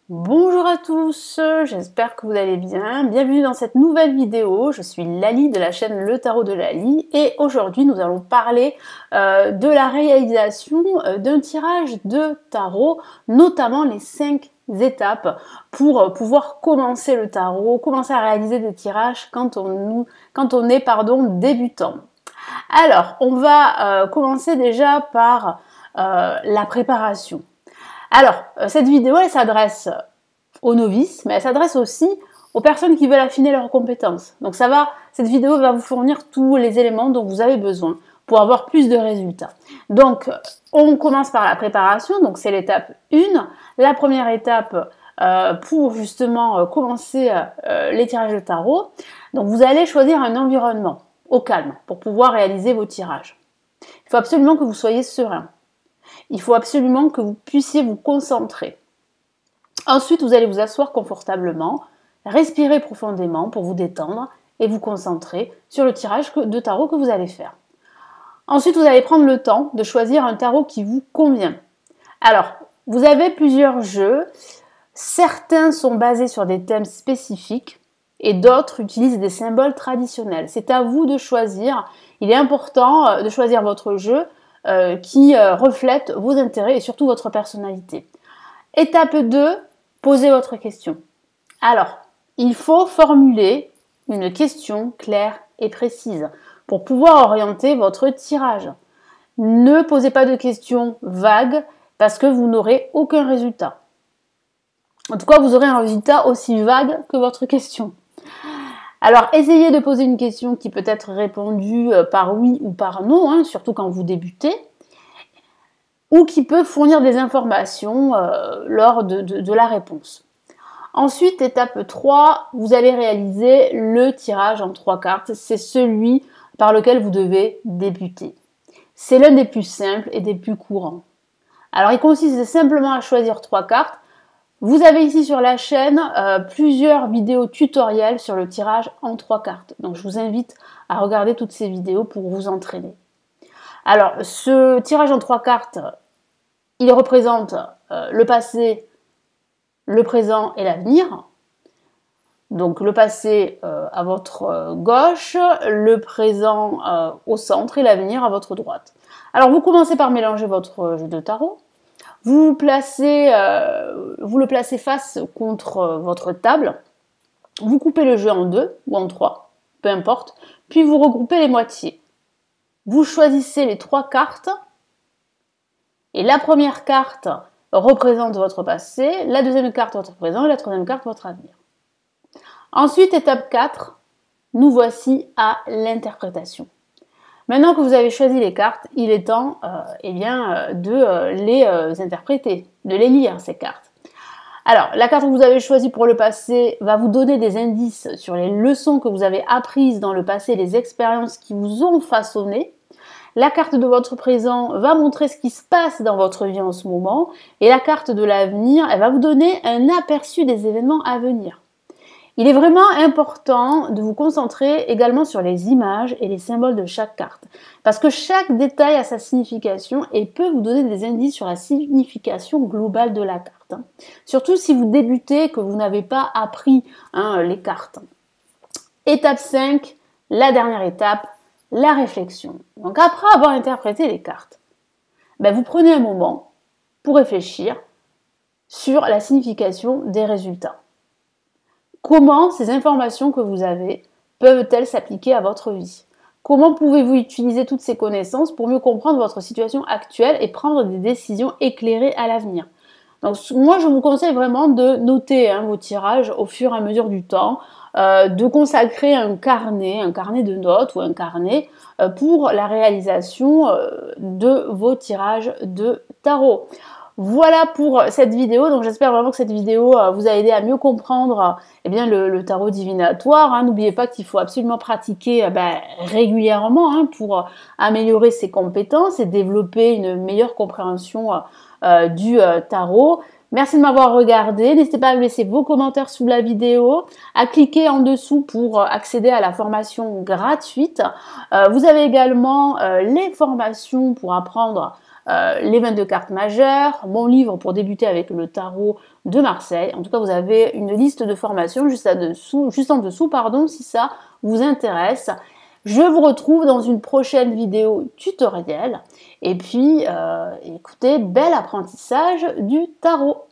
Bonjour à tous, j'espère que vous allez bien. Bienvenue dans cette nouvelle vidéo. Je suis Lali de la chaîne Le Tarot de Lali et aujourd'hui nous allons parler de la réalisation d'un tirage de tarot, notamment les 5 étapes pour pouvoir commencer le tarot, commencer à réaliser des tirages quand on est débutant. Alors, on va commencer déjà par la préparation. Alors, cette vidéo, elle s'adresse aux novices, mais elle s'adresse aussi aux personnes qui veulent affiner leurs compétences. Donc cette vidéo va vous fournir tous les éléments dont vous avez besoin pour avoir plus de résultats. Donc, on commence par la préparation, donc c'est l'étape 1. La première étape pour justement commencer les tirages de tarot. Donc, vous allez choisir un environnement au calme pour pouvoir réaliser vos tirages. Il faut absolument que vous soyez serein. Il faut absolument que vous puissiez vous concentrer. Ensuite, vous allez vous asseoir confortablement, respirer profondément pour vous détendre et vous concentrer sur le tirage de tarot que vous allez faire. Ensuite, vous allez prendre le temps de choisir un tarot qui vous convient. Alors, vous avez plusieurs jeux. Certains sont basés sur des thèmes spécifiques et d'autres utilisent des symboles traditionnels. C'est à vous de choisir. Il est important de choisir votre jeu qui reflète vos intérêts et surtout votre personnalité. Étape 2, posez votre question. Alors, il faut formuler une question claire et précise pour pouvoir orienter votre tirage. Ne posez pas de questions vagues parce que vous n'aurez aucun résultat. En tout cas, vous aurez un résultat aussi vague que votre question. Alors, essayez de poser une question qui peut être répondue par oui ou par non, surtout quand vous débutez, ou qui peut fournir des informations lors de la réponse. Ensuite, étape 3, vous allez réaliser le tirage en 3 cartes. C'est celui par lequel vous devez débuter. C'est l'un des plus simples et des plus courants. Alors, il consiste simplement à choisir 3 cartes. Vous avez ici sur la chaîne plusieurs vidéos tutoriels sur le tirage en 3 cartes. Donc, je vous invite à regarder toutes ces vidéos pour vous entraîner. Alors, ce tirage en 3 cartes, il représente le passé, le présent et l'avenir. Donc, le passé à votre gauche, le présent au centre et l'avenir à votre droite. Alors, vous commencez par mélanger votre jeu de tarot. Vous le placez face contre votre table. Vous coupez le jeu en 2 ou en 3, peu importe. Puis vous regroupez les moitiés. Vous choisissez les 3 cartes. Et la première carte représente votre passé, la deuxième carte votre présent et la troisième carte votre avenir. Ensuite, étape 4, nous voici à l'interprétation. Maintenant que vous avez choisi les cartes, il est temps de les interpréter, de les lire ces cartes. Alors, la carte que vous avez choisie pour le passé va vous donner des indices sur les leçons que vous avez apprises dans le passé, les expériences qui vous ont façonné. La carte de votre présent va montrer ce qui se passe dans votre vie en ce moment. Et la carte de l'avenir, elle va vous donner un aperçu des événements à venir. Il est vraiment important de vous concentrer également sur les images et les symboles de chaque carte. Parce que chaque détail a sa signification et peut vous donner des indices sur la signification globale de la carte. Surtout si vous débutez et que vous n'avez pas appris les cartes. Étape 5, la dernière étape, la réflexion. Donc après avoir interprété les cartes, vous prenez un moment pour réfléchir sur la signification des résultats. Comment ces informations que vous avez peuvent-elles s'appliquer à votre vie? Comment pouvez-vous utiliser toutes ces connaissances pour mieux comprendre votre situation actuelle et prendre des décisions éclairées à l'avenir? Donc moi, je vous conseille vraiment de noter vos tirages au fur et à mesure du temps, de consacrer un carnet de notes ou un carnet pour la réalisation de vos tirages de tarot. Voilà pour cette vidéo, donc j'espère vraiment que cette vidéo vous a aidé à mieux comprendre le tarot divinatoire. N'oubliez pas qu'il faut absolument pratiquer régulièrement pour améliorer ses compétences et développer une meilleure compréhension du tarot. Merci de m'avoir regardé, n'hésitez pas à me laisser vos commentaires sous la vidéo, à cliquer en dessous pour accéder à la formation gratuite. Vous avez également les formations pour apprendre les 22 cartes majeures, mon livre pour débuter avec le tarot de Marseille. En tout cas, vous avez une liste de formations juste en dessous, pardon, si ça vous intéresse. Je vous retrouve dans une prochaine vidéo tutoriel. Et puis, écoutez, bel apprentissage du tarot.